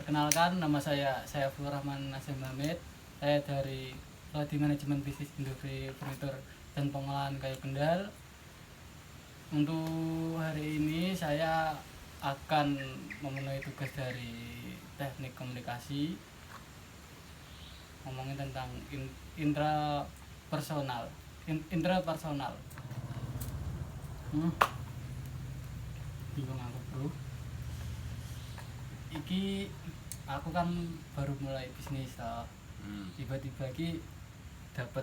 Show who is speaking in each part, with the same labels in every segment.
Speaker 1: Perkenalkan, nama saya Saiful Rahman Nasim Hamid. Saya dari Prodi Manajemen Bisnis Industri Furnitur dan Pengolahan Kayu Kendal. Untuk hari ini saya akan memenuhi tugas dari teknik komunikasi, ngomongin tentang intrapersonal. Bingung aku bro. Iki aku kan baru mulai bisnis toh. Tiba-tiba ki dapat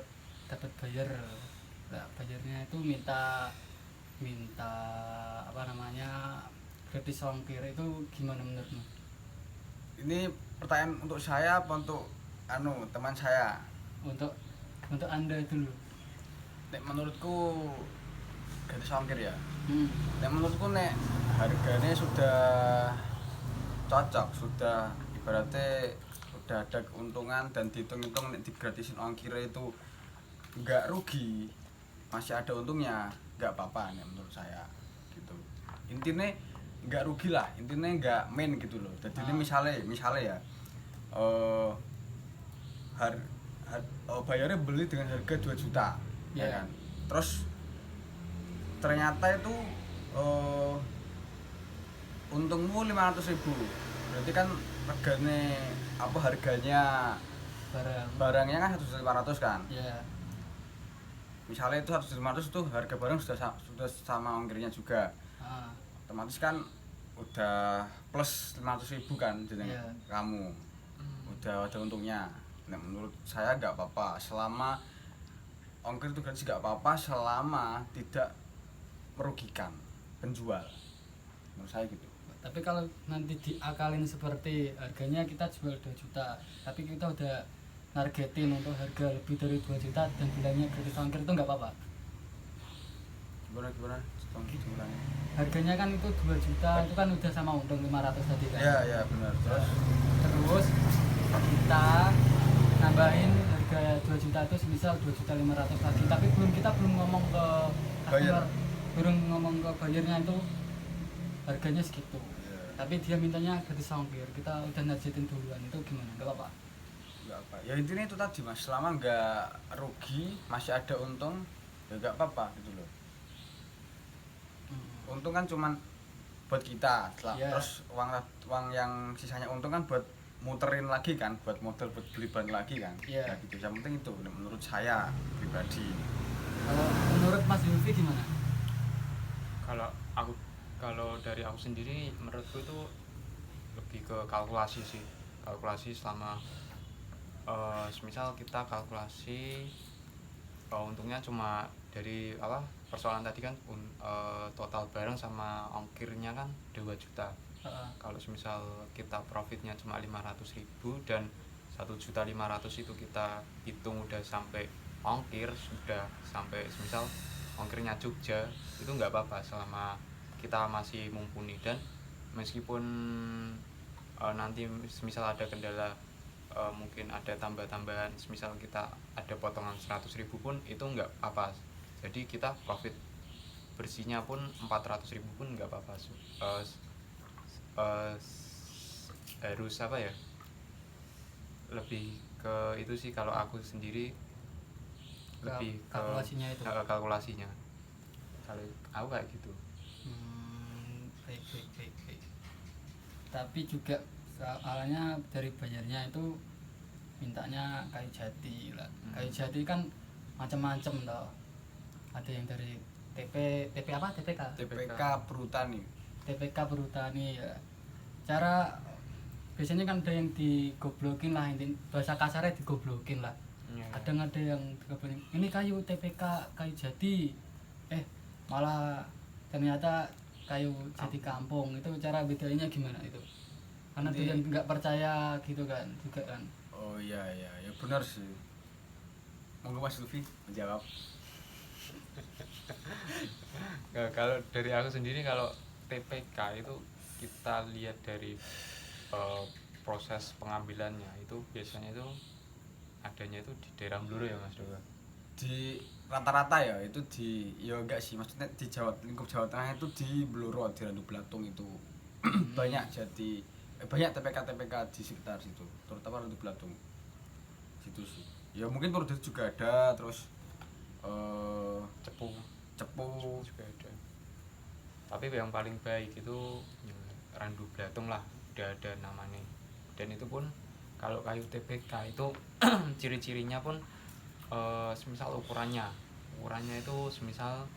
Speaker 1: bayar. Nah, bayarnya itu minta apa namanya, gratis ongkir. Itu gimana menurutmu?
Speaker 2: Ini pertanyaan untuk saya apa untuk teman saya?
Speaker 1: Untuk Anda dulu.
Speaker 2: Nek menurutku gratis ongkir ya.
Speaker 1: Hmm.
Speaker 2: Nek menurutku nek harganya sudah cocok, sudah ibaratnya sudah ada keuntungan dan dihitung-hitung nek digratisin ongkir itu nggak rugi, masih ada untungnya, nggak apa-apa nek menurut saya gitu. Intinya nggak rugi lah, intinya nggak main gitu loh. Jadi ini misalnya ya bayarnya beli dengan harga 2 juta ya kan, terus ternyata itu untungmu 500.000, berarti kan harganya barangnya kan 1.500.000 kan. Misalnya itu 1.500.000 itu harga barang sudah sama ongkirnya juga. Otomatis kan udah plus 500.000 kan, jadi kamu udah ada untungnya. Nah, menurut saya nggak apa-apa selama ongkir itu gratis, nggak apa-apa selama tidak merugikan penjual. Menurut saya gitu.
Speaker 1: Tapi kalau nanti diakalin seperti harganya kita jual 2 juta, tapi kita udah nargetin untuk harga lebih dari 2 juta dan bilangnya gratis ongkir, itu nggak apa-apa?
Speaker 2: Gimana?
Speaker 1: Harganya kan itu 2 juta, itu kan udah sama untung 500 tadi kan?
Speaker 2: Iya benar.
Speaker 1: Terus kita nambahin harga 2 juta itu semisal 2.500.000 lagi, tapi kita belum ngomong ke customer, belum ngomong ke bayarnya itu harganya segitu. Tapi dia mintanya gratis ongkir, kita udah nargetin duluan, itu gimana? Nggak apa-apa?
Speaker 2: Nggak apa. Ya intinya itu tadi mas, selama nggak rugi, masih ada untung, ya nggak apa-apa gitu loh. Untung kan cuman buat kita, terus uang yang sisanya untung kan buat muterin lagi kan, buat modal, buat beli bahan lagi kan. Nah gitu, yang penting itu menurut saya pribadi.
Speaker 1: Kalau menurut Mas Yulfi gimana?
Speaker 3: Kalau dari aku sendiri, menurutku itu lebih ke kalkulasi sih. Kalkulasi selama semisal kita kalkulasi untungnya cuma dari persoalan tadi kan, total barang sama ongkirnya kan 2 juta. Kalau semisal kita profitnya cuma 500.000 dan 1.500.000 itu kita hitung udah sampai ongkir, sudah sampai semisal ongkirnya Jogja, itu nggak apa-apa selama kita masih mumpuni. Dan meskipun nanti semisal ada kendala, mungkin ada tambah-tambahan, semisal kita ada potongan 100.000 pun itu nggak apa, jadi kita profit bersihnya pun 400.000 pun nggak apa-apa. Harus lebih ke itu sih kalau aku sendiri, lebih ke kalkulasinya kalau aku kayak gitu.
Speaker 1: Baik. Tapi juga soalnya dari bayarnya itu mintanya kayu jati lah. Kayu jati kan macam-macam loh. Ada yang dari
Speaker 2: TPK Perhutani.
Speaker 1: TPK Perhutani ya. Cara biasanya kan ada yang digoblokin lah, bahasa kasarnya digoblokin lah. Kadang ada yang digoblokin, ini kayu TPK kayu jati, malah ternyata kayu jati kampung. Itu cara bedanya gimana itu? Karena dia nggak percaya gitu kan juga kan.
Speaker 2: Oh iya benar sih. Monggo Mas Lufi menjawab.
Speaker 3: Kalau dari aku sendiri, kalau TPK itu kita lihat dari proses pengambilannya itu biasanya itu adanya itu di daerah Bluro ya Mas Doga.
Speaker 2: Di rata-rata ya itu enggak sih, maksudnya di lingkup Jawa Tengah itu di Bluro, di Randu Blatung itu banyak jati banyak TPK di sekitar situ, terutama untuk Belatung situ sih. Ya mungkin Purwodadi juga ada, terus
Speaker 3: Cepu
Speaker 2: Cepu
Speaker 3: juga ada. Tapi yang paling baik itu ya, Randu Belatung lah, udah ada namanya. Dan itu pun kalau kayu TPK itu ciri-cirinya pun semisal ukurannya itu semisal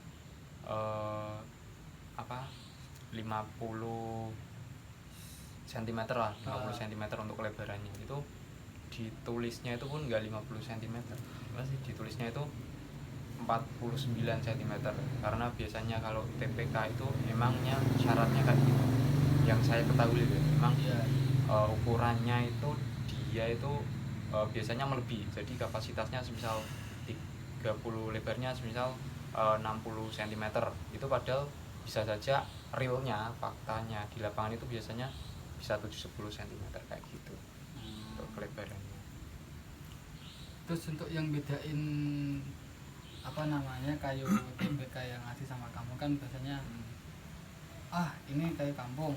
Speaker 3: apa 50 cm lah, 50 cm untuk kelebarannya. Itu ditulisnya itu pun enggak 50 cm, masih ditulisnya itu 49 cm, karena biasanya kalau TPK itu emangnya syaratnya kayak gitu yang saya ketahui itu memang ukurannya itu dia itu biasanya melebihi, jadi kapasitasnya semisal 30 lebarnya semisal 60 cm itu, padahal bisa saja realnya, faktanya di lapangan itu biasanya bisa 70 cm kayak gitu untuk kelebarannya.
Speaker 1: Terus untuk yang bedain apa namanya kayu TPK yang asli sama kamu kan biasanya ini kayu kampung,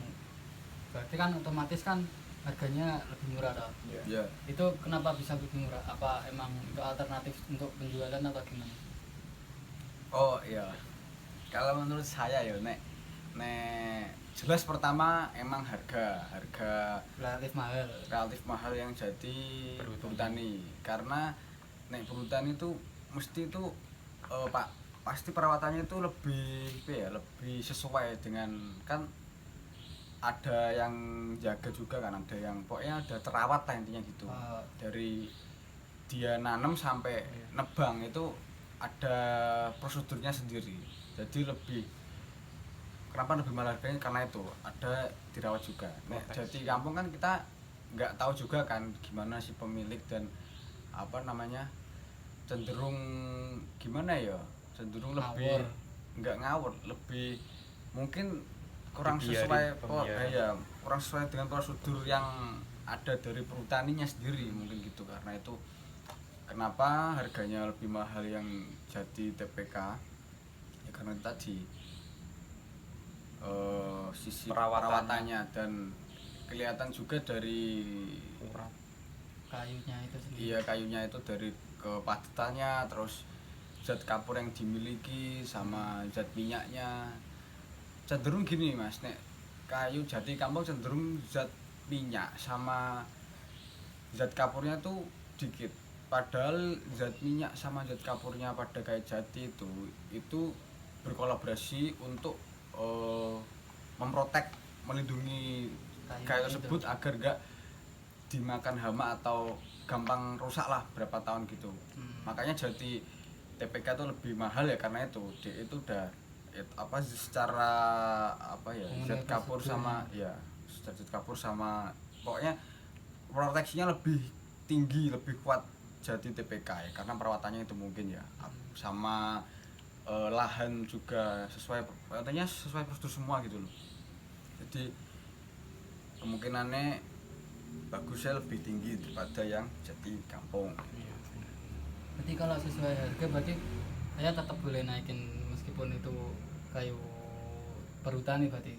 Speaker 1: berarti kan otomatis kan harganya lebih murah dong.
Speaker 2: ya.
Speaker 1: Itu kenapa bisa lebih murah? Apa emang itu alternatif untuk penjualan atau gimana?
Speaker 2: Oh iya, kalau menurut saya ya nek jelas pertama emang harga relatif mahal yang jadi perhutani, karena nek perhutani itu mesti itu pasti perawatannya itu lebih sesuai dengan, kan ada yang jaga juga kan, ada yang pokoknya ada terawat lah intinya gitu. Dari dia nanam sampai nebang itu ada prosedurnya sendiri, jadi kenapa lebih mahal harganya, karena itu ada dirawat juga. Jadi kampung kan kita nggak tahu juga kan gimana si pemilik, dan apa namanya cenderung gimana ya, cenderung lebih nggak ngawur, lebih mungkin kurang sesuai kurang sesuai dengan prosedur yang ada dari perhutaninya sendiri mungkin gitu. Karena itu kenapa harganya lebih mahal yang jadi TPK ya, karena tadi sisi perawatannya, dan kelihatan juga dari
Speaker 1: kayunya itu sendiri.
Speaker 2: Iya, kayunya itu dari kepadatannya, terus zat kapur yang dimiliki sama zat minyaknya. Cenderung gini Mas, nek kayu jati kampung cenderung zat minyak sama zat kapurnya tuh dikit. Padahal zat minyak sama zat kapurnya pada kayu jati itu berkolaborasi untuk memprotek, melindungi kayu tersebut agar gak dimakan hama atau gampang rusak lah berapa tahun gitu. Makanya jati TPK itu lebih mahal ya, karena itu udah secara zat kapur sama zat kapur sama pokoknya proteksinya lebih tinggi, lebih kuat jati TPK ya, karena perawatannya itu mungkin ya, sama lahan juga katanya sesuai prosedur semua gitu loh. Jadi kemungkinannya bagusnya lebih tinggi daripada yang jati kampung.
Speaker 1: Berarti kalau sesuai harga berarti saya tetap boleh naikin meskipun itu kayu perhutani, berarti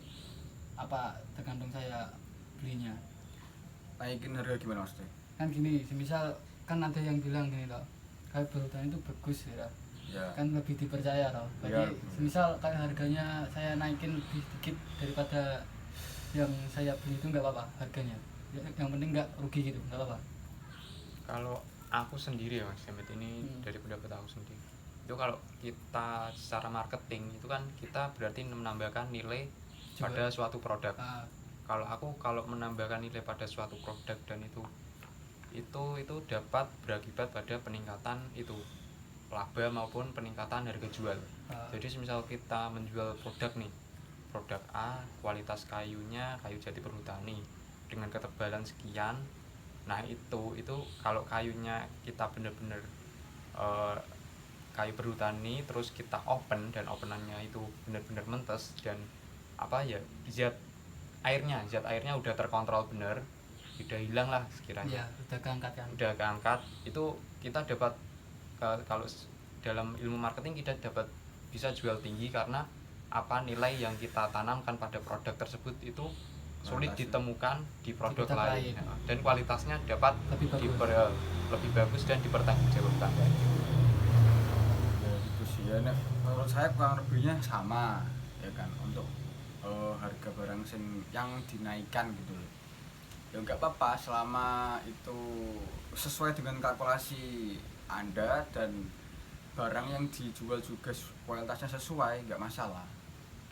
Speaker 1: apa tergantung saya belinya.
Speaker 2: Naikin harga gimana maksudnya?
Speaker 1: Kan gini, semisal kan ada yang bilang gini loh, kayu perhutani itu bagus ya, kan lebih dipercaya loh. Berarti semisal kayak harganya saya naikin lebih dikit daripada yang saya beli itu nggak apa-apa harganya, yang penting nggak rugi gitu, nggak apa-apa.
Speaker 3: Kalau aku sendiri ya Mas Jamet, ini dari pendapat aku sendiri, itu kalau kita secara marketing itu kan kita berarti menambahkan nilai pada suatu produk. Kalau menambahkan nilai pada suatu produk dan itu dapat berakibat pada peningkatan itu laba maupun peningkatan harga jual. Jadi semisal kita menjual produk A, kualitas kayunya kayu jati perhutani dengan ketebalan sekian. Nah itu kalau kayunya kita benar-benar kayu perhutani, terus kita open dan openannya itu benar-benar mentes, dan zat airnya udah terkontrol benar, udah hilang lah sekiranya, udah keangkat, itu kita dapat kalau dalam ilmu marketing kita dapat bisa jual tinggi, karena nilai yang kita tanamkan pada produk tersebut itu sulit ditemukan di produk
Speaker 1: produk
Speaker 3: lain.
Speaker 1: lain.
Speaker 3: Dan kualitasnya dapat lebih bagus dan dipertanggungjawabkan.
Speaker 2: Ya itu sih ya, menurut saya kurang lebihnya sama ya kan untuk harga barang yang dinaikkan gitu loh. Ya nggak apa-apa selama itu sesuai dengan kalkulasi Anda dan barang yang dijual juga kualitasnya sesuai, nggak masalah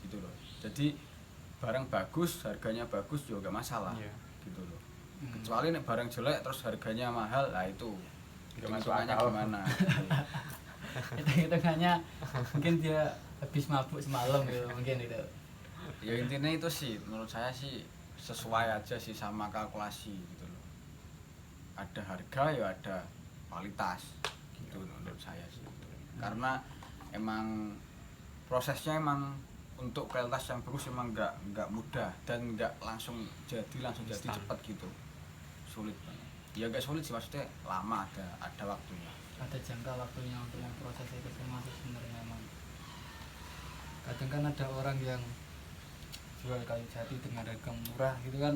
Speaker 2: gitu loh. Jadi barang bagus harganya bagus juga nggak masalah gitu loh. Kecuali nih barang jelek terus harganya mahal, lah itu hitungannya gimana.
Speaker 1: Hitungannya mungkin dia habis mabuk semalam gitu mungkin itu.
Speaker 2: Ya intinya itu sih menurut saya sih sesuai aja sih sama kalkulasi gitu loh. Ada harga ya ada kualitas gitu menurut saya sih. Karena emang prosesnya emang untuk kualitas yang bagus emang nggak mudah dan nggak langsung jadi cepat gitu, sulit banget. Ya nggak sulit sih, maksudnya lama, ada waktunya,
Speaker 1: ada jangka waktunya untuk memproses itu semua sebenarnya. Emang kadang kan ada orang yang jual kayu jati dengan harga murah gitu kan,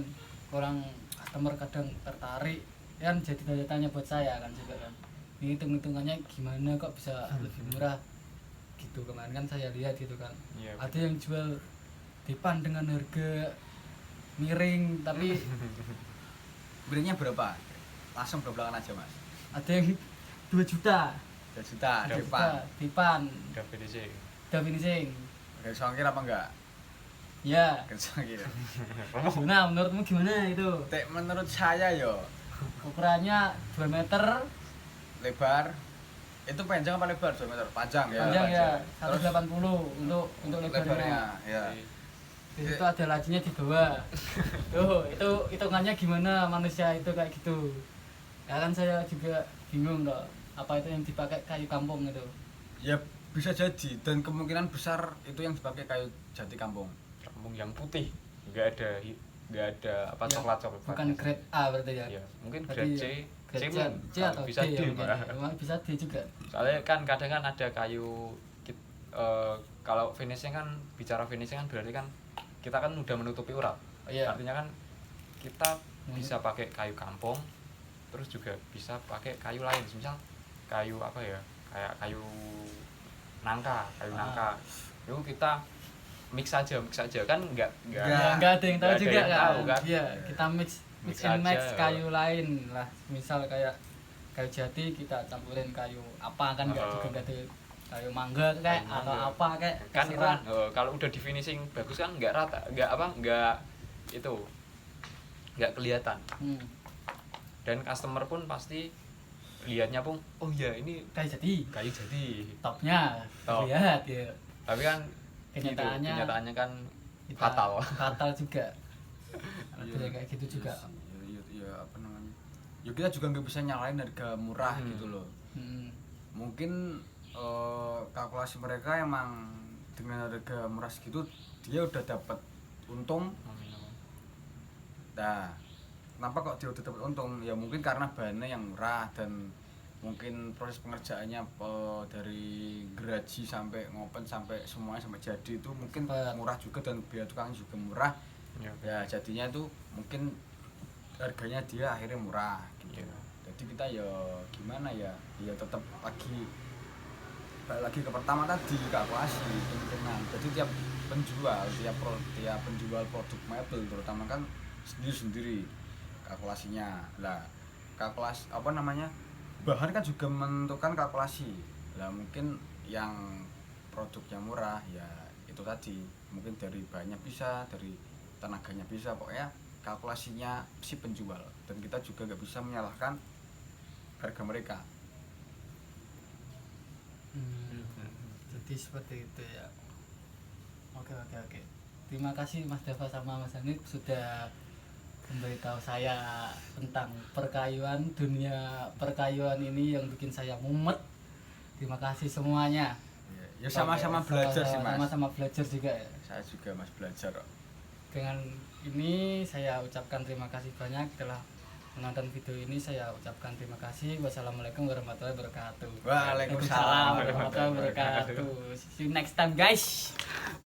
Speaker 1: orang customer kadang tertarik kan, jadi tanya-tanya buat saya kan juga kan, ini hitung-hitungannya gimana kok bisa lebih murah gitu. Kemarin kan saya lihat gitu kan, ada yang jual dipan dengan harga miring tapi
Speaker 2: belinya berapa? Langsung belak-belakan aja mas.
Speaker 1: ada yang 2 juta
Speaker 2: 2 juta
Speaker 1: dipan
Speaker 3: Udah finishing.
Speaker 2: Gak songkir apa enggak?
Speaker 1: ya.
Speaker 2: Gak songkir.
Speaker 1: Nah menurutmu gimana itu?
Speaker 2: Menurut saya yo
Speaker 1: Ukurannya 2 meter
Speaker 2: lebar itu panjang apa lebar? 2 meter panjang ya.
Speaker 1: Panjang ya,
Speaker 2: Terus
Speaker 1: 180 untuk lebarnya.
Speaker 2: Ya.
Speaker 1: Di situ ada lacinya di bawah. Tuh, itu hitungannya gimana manusia itu kayak gitu. Ya kan saya juga bingung loh. Apa itu yang dipakai kayu kampung itu?
Speaker 2: Ya bisa jadi dan kemungkinan besar itu yang dipakai kayu jati kampung.
Speaker 3: Kampung yang putih, nggak ada apa
Speaker 1: Ya,
Speaker 3: coklat.
Speaker 1: bukan grade A berarti ya.
Speaker 3: Ya, mungkin
Speaker 1: Berarti
Speaker 3: grade C
Speaker 1: C atau
Speaker 3: bisa
Speaker 1: D,
Speaker 3: D,
Speaker 1: ya,
Speaker 3: Mbak.
Speaker 1: bisa D juga.
Speaker 3: Soalnya kan kadang kan ada kayu kalau finishing kan, bicara finishing kan berarti kan kita kan udah menutupi urat.
Speaker 1: Iya.
Speaker 3: Artinya kan kita bisa pakai kayu kampung, terus juga bisa pakai kayu lain, misal kayu apa ya, kayak kayu nangka. Itu kita mix aja kan nggak
Speaker 1: ada yang tahu juga kan. Iya, kita mix and match
Speaker 3: aja.
Speaker 1: kayu lain lah. Misal kayak kayu jati kita campurin kayu apa kan, nggak juga ada kayu mangga kayak atau apa kayak
Speaker 3: kan
Speaker 1: terserah.
Speaker 3: kalau udah di finishing bagus kan nggak rata, nggak kelihatan. Dan customer pun pasti lihatnya pun, oh ya ini
Speaker 1: Kayu jati topnya
Speaker 3: Top.
Speaker 1: lihat ya,
Speaker 3: tapi kan
Speaker 1: kenyataannya
Speaker 3: kan fatal
Speaker 1: juga. Ada yang kayak gitu juga.
Speaker 2: Ya apa namanya, ya kita juga nggak bisa nyalain harga murah gitu loh. Mungkin kalkulasi mereka emang dengan harga murah segitu dia udah dapat untung. Nah, kenapa kok dia udah dapat untung? Ya mungkin karena bahannya yang murah dan mungkin proses pengerjaannya dari geraji sampai ngopen sampai semuanya sampai jadi itu mungkin murah juga dan biaya tukang juga murah. Ya jadinya tuh mungkin harganya dia akhirnya murah gitu. Jadi kita ya gimana ya tetap balik lagi ke pertama tadi, kalkulasi hitung-hitungan. Jadi tiap penjual produk mebel terutama kan sendiri kalkulasinya. Lah kalkulasi apa namanya, bahan kan juga menentukan kalkulasi. Lah mungkin yang produknya murah ya itu tadi, mungkin dari bahannya bisa, dari tenaganya bisa, pokoknya kalkulasinya si penjual. Dan kita juga nggak bisa menyalahkan harga mereka.
Speaker 1: Jadi seperti itu ya. Oke. Terima kasih Mas Dava sama Mas Hanif sudah memberitahu saya tentang dunia perkayuan ini yang bikin saya mumet. Terima kasih semuanya.
Speaker 2: Ya sama-sama belajar sih Mas.
Speaker 1: Sama-sama belajar juga ya.
Speaker 2: Saya juga Mas belajar kok.
Speaker 1: Dengan ini saya ucapkan terima kasih banyak telah menonton video ini. Saya ucapkan terima kasih. Wassalamualaikum warahmatullahi wabarakatuh.
Speaker 2: Waalaikumsalam
Speaker 1: warahmatullahi wabarakatuh. See you next time guys.